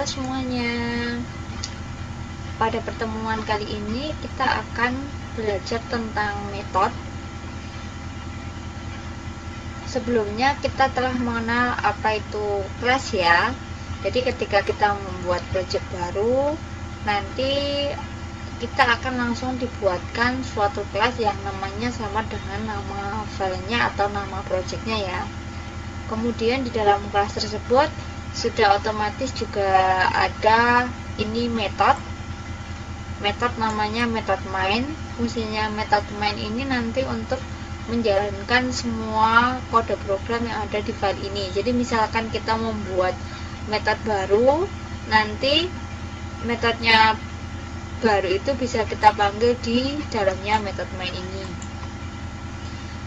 Halo semuanya. Pada pertemuan kali ini kita akan belajar tentang metode. Sebelumnya kita telah mengenal apa itu kelas ya. Jadi ketika kita membuat project baru, nanti kita akan langsung dibuatkan suatu kelas yang namanya sama dengan nama filenya atau nama projectnya ya. Kemudian di dalam kelas tersebut sudah otomatis juga ada ini metode namanya metode main. Fungsinya metode main ini nanti untuk menjalankan semua kode program yang ada di file ini. Jadi misalkan kita membuat metode baru, nanti metodenya baru itu bisa kita panggil di dalamnya metode main ini.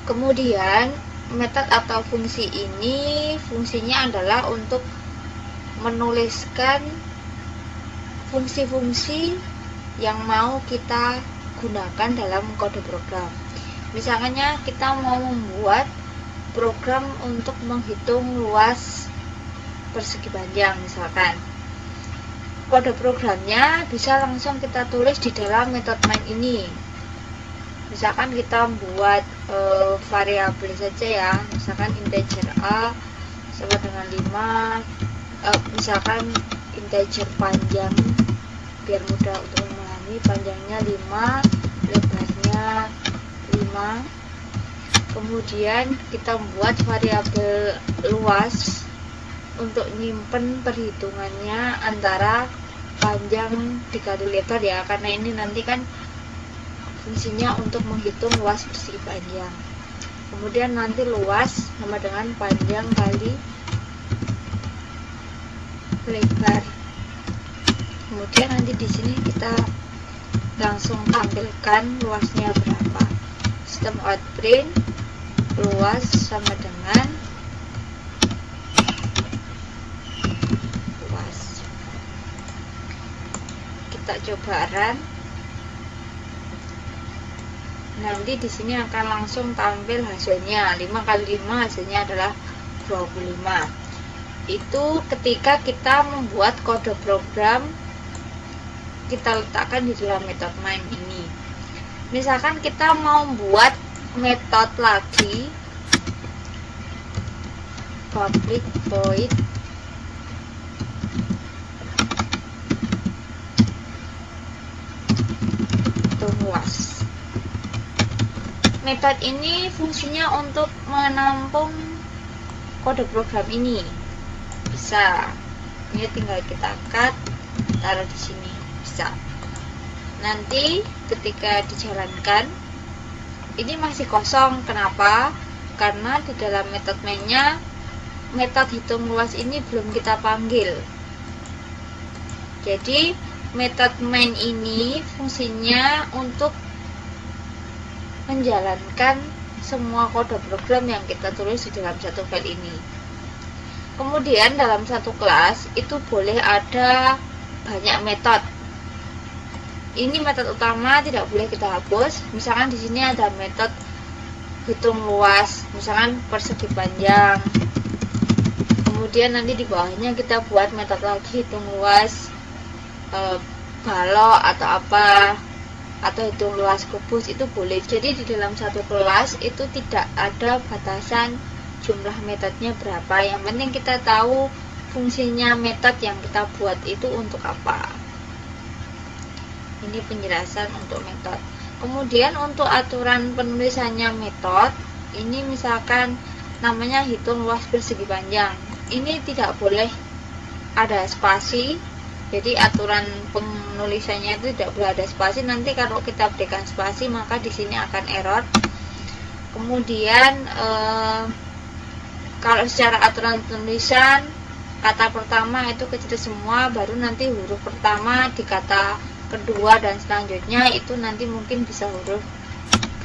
Kemudian metode atau fungsi ini fungsinya adalah untuk menuliskan fungsi-fungsi yang mau kita gunakan dalam kode program. Misalnya kita mau membuat program untuk menghitung luas persegi panjang misalkan. Kode programnya bisa langsung kita tulis di dalam metode main ini. Misalkan kita buat variabel saja ya, misalkan integer a sama dengan 5, misalkan integer panjang, biar mudah untuk memahami, panjangnya 5, lebarnya 5. Kemudian kita membuat variabel luas untuk nyimpen perhitungannya antara panjang dikali lebar ya, karena ini nanti kan fungsinya untuk menghitung luas persegi panjang. Kemudian nanti luas sama dengan panjang kali lebar. Kemudian nanti di sini kita langsung tampilkan luasnya berapa. Sistem out print luas sama dengan luas. Kita coba run. Nanti di sini akan langsung tampil hasilnya. 5 kali 5 hasilnya adalah 25. Itu ketika kita membuat kode program kita letakkan di dalam metode main ini. Misalkan kita mau buat metode lagi, public void luas. Metode ini fungsinya untuk menampung kode program ini. Bisa, ini tinggal kita cut, taruh di sini, bisa. Nanti ketika dijalankan ini masih kosong. Kenapa? Karena di dalam metode mainnya metode hitung luas ini belum kita panggil. Jadi metode main ini fungsinya untuk menjalankan semua kode program yang kita tulis di dalam satu file ini. Kemudian dalam satu kelas itu boleh ada banyak metode. Ini metode utama tidak boleh kita hapus. Misalkan di sini ada metode hitung luas, misalkan persegi panjang. Kemudian nanti di bawahnya kita buat metode lagi hitung luas balok atau apa, atau hitung luas kubus, itu boleh. Jadi di dalam satu kelas itu tidak ada batasan jumlah metodenya berapa. Yang penting kita tahu fungsinya metode yang kita buat itu untuk apa. Ini penjelasan untuk metode. Kemudian untuk aturan penulisannya metode ini, misalkan namanya hitung luas persegi panjang, ini tidak boleh ada spasi. Jadi aturan penulisannya itu tidak boleh ada spasi. Nanti kalau kita berikan spasi maka di sini akan error. Kemudian kalau secara aturan tulisan kata pertama itu kecil semua, baru nanti huruf pertama di kata kedua dan selanjutnya itu nanti mungkin bisa huruf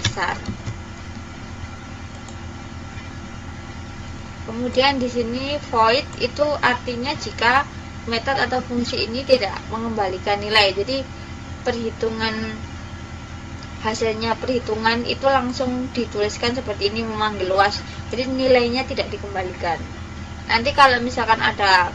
besar. Kemudian di sini void itu artinya jika metode atau fungsi ini tidak mengembalikan nilai. Jadi perhitungan hasilnya perhitungan itu langsung dituliskan seperti ini, memanggil luas. Jadi nilainya tidak dikembalikan. Nanti kalau misalkan ada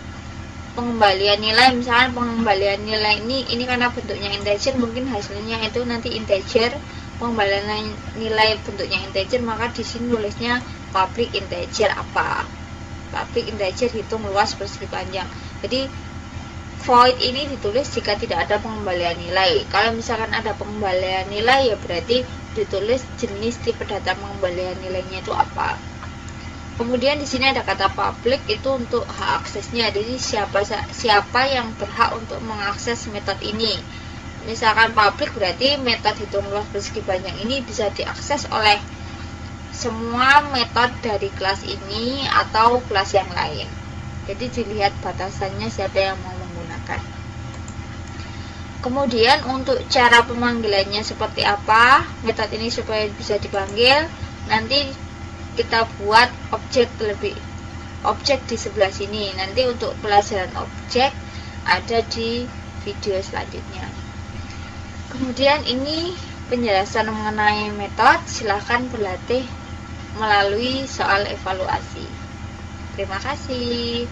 pengembalian nilai, misalkan pengembalian nilai ini karena bentuknya integer, mungkin hasilnya itu nanti integer. Pengembalian nilai bentuknya integer, maka di sini nulisnya public integer apa? Public integer hitung luas persegi panjang. Jadi void ini ditulis jika tidak ada pengembalian nilai. Kalau misalkan ada pengembalian nilai, ya berarti ditulis jenis tipe data pengembalian nilainya itu apa. Kemudian di sini ada kata public, itu untuk hak aksesnya. Jadi siapa yang berhak untuk mengakses metode ini. Misalkan public berarti metode hitung luas persegi panjang ini bisa diakses oleh semua metode dari kelas ini atau kelas yang lain. Jadi dilihat batasannya siapa yang mau menggunakan. Kemudian untuk cara pemanggilannya seperti apa metode ini supaya bisa dipanggil, nanti kita buat objek di sebelah sini. Nanti untuk pelajaran objek ada di video selanjutnya. Kemudian ini penjelasan mengenai metode. Silahkan berlatih melalui soal evaluasi. Terima kasih.